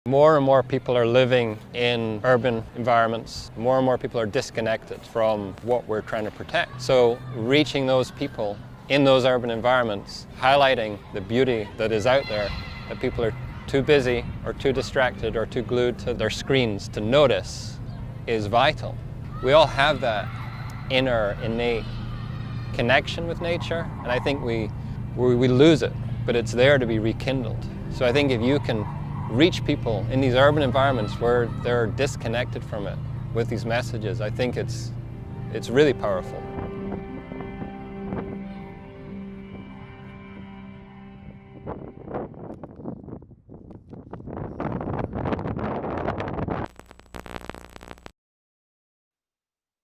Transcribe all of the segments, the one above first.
More and more people are living in urban environments. More and more people are disconnected from what we're trying to protect. So reaching those people in those urban environments, highlighting the beauty that is out there, that people are too busy or too distracted or too glued to their screens to notice, is vital. We all have that inner innate connection with nature, and I think we lose it, but it's there to be rekindled. So I think if you can reach people in these urban environments where they're disconnected from it with these messages, I think it's really powerful.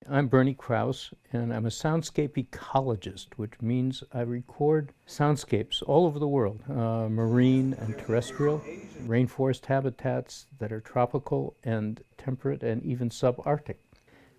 I'm Bernie Krause, and I'm a soundscape ecologist, which means I record soundscapes all over the world, marine and terrestrial, rainforest habitats that are tropical and temperate and even subarctic.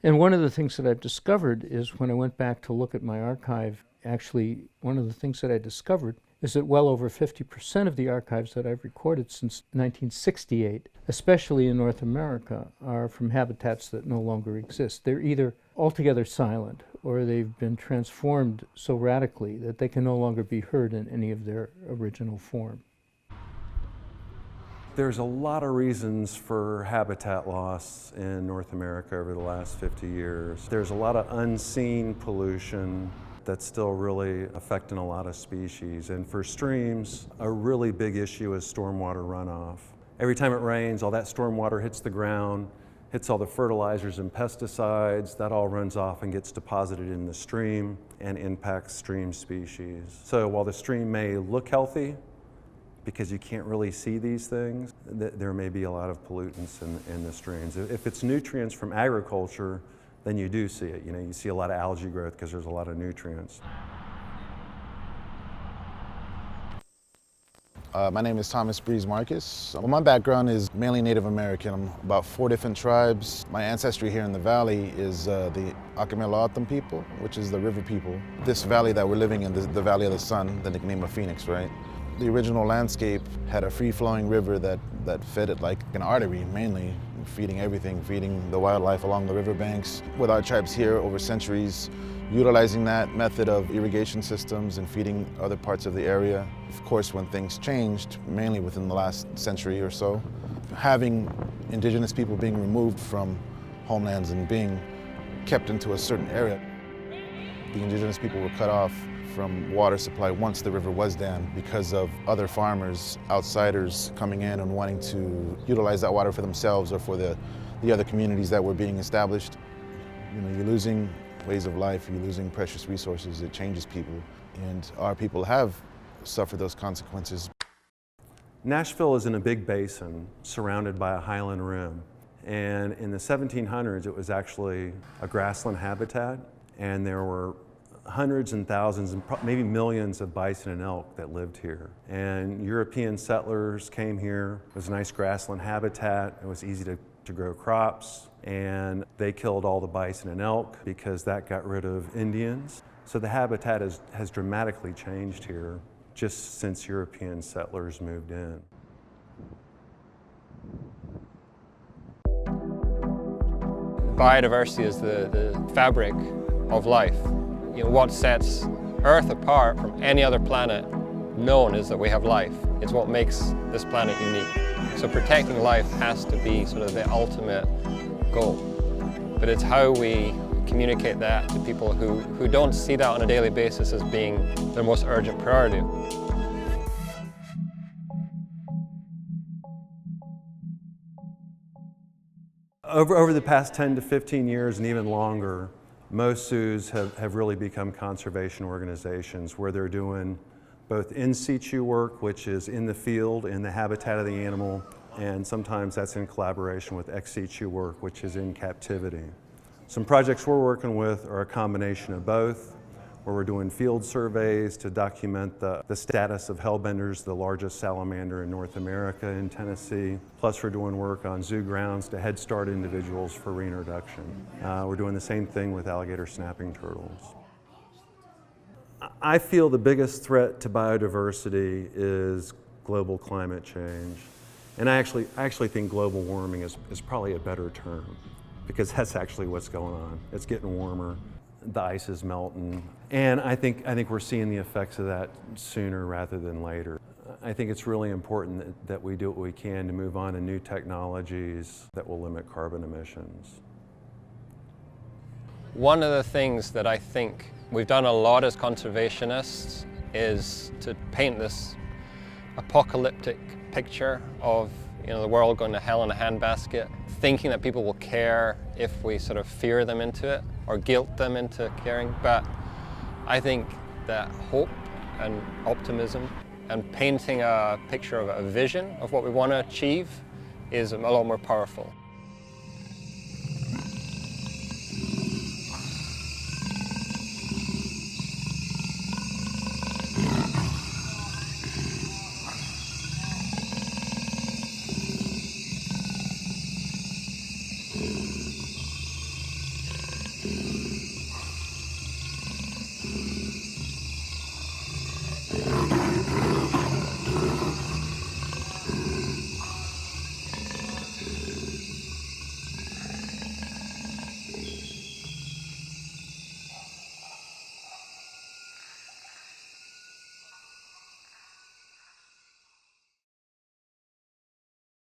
And one of the things that I've discovered is when I went back to look at my archive, actually one of the things that I discovered is that well over 50% of the archives that I've recorded since 1968, especially in North America, are from habitats that no longer exist. They're either altogether silent or they've been transformed so radically that they can no longer be heard in any of their original form. There's a lot of reasons for habitat loss in North America over the last 50 years. There's a lot of unseen pollution that's still really affecting a lot of species. And for streams, a really big issue is stormwater runoff. Every time it rains, all that stormwater hits the ground, hits all the fertilizers and pesticides, that all runs off and gets deposited in the stream and impacts stream species. So while the stream may look healthy, because you can't really see these things, there may be a lot of pollutants in the streams. If it's nutrients from agriculture, then you do see it. You know, you see a lot of algae growth because there's a lot of nutrients. My name is Thomas Breeze Marcus. Well, my background is mainly Native American. I'm about 4 different tribes. My ancestry here in the valley is the Acamelatam people, which is the river people. This valley that we're living in, the Valley of the Sun, the nickname of Phoenix, right? The original landscape had a free-flowing river that fed it like an artery, mainly, feeding everything, feeding the wildlife along the riverbanks. With our tribes here over centuries, utilizing that method of irrigation systems and feeding other parts of the area. Of course, when things changed, mainly within the last century or so, having indigenous people being removed from homelands and being kept into a certain area, the indigenous people were cut off from water supply once the river was dammed because of other farmers, outsiders coming in and wanting to utilize that water for themselves or for the other communities that were being established. You know, you're losing ways of life, you're losing precious resources, it changes people, and our people have suffered those consequences. Nashville is in a big basin surrounded by a highland rim, and in the 1700s it was actually a grassland habitat, and there were hundreds and thousands and maybe millions of bison and elk that lived here. And European settlers came here. It was a nice grassland habitat. It was easy to grow crops. And they killed all the bison and elk because that got rid of Indians. So the habitat has dramatically changed here just since European settlers moved in. Biodiversity is the fabric of life. You know, what sets Earth apart from any other planet known is that we have life. It's what makes this planet unique. So protecting life has to be sort of the ultimate goal. But it's how we communicate that to people who don't see that on a daily basis as being their most urgent priority. Over the past 10 to 15 years and even longer, most zoos have really become conservation organizations where they're doing both in situ work, which is in the field, in the habitat of the animal, and sometimes that's in collaboration with ex situ work, which is in captivity. Some projects we're working with are a combination of both, where we're doing field surveys to document the status of hellbenders, the largest salamander in North America in Tennessee. Plus we're doing work on zoo grounds to head start individuals for reintroduction. We're doing the same thing with alligator snapping turtles. I feel the biggest threat to biodiversity is global climate change. And I actually think global warming is probably a better term, because that's actually what's going on. It's getting warmer, the ice is melting, and I think we're seeing the effects of that sooner rather than later. I think it's really important that we do what we can to move on to new technologies that will limit carbon emissions. One of the things that I think we've done a lot as conservationists is to paint this apocalyptic picture of the world going to hell in a handbasket, thinking that people will care if we sort of fear them into it or guilt them into caring. But I think that hope and optimism and painting a picture of a vision of what we want to achieve is a lot more powerful.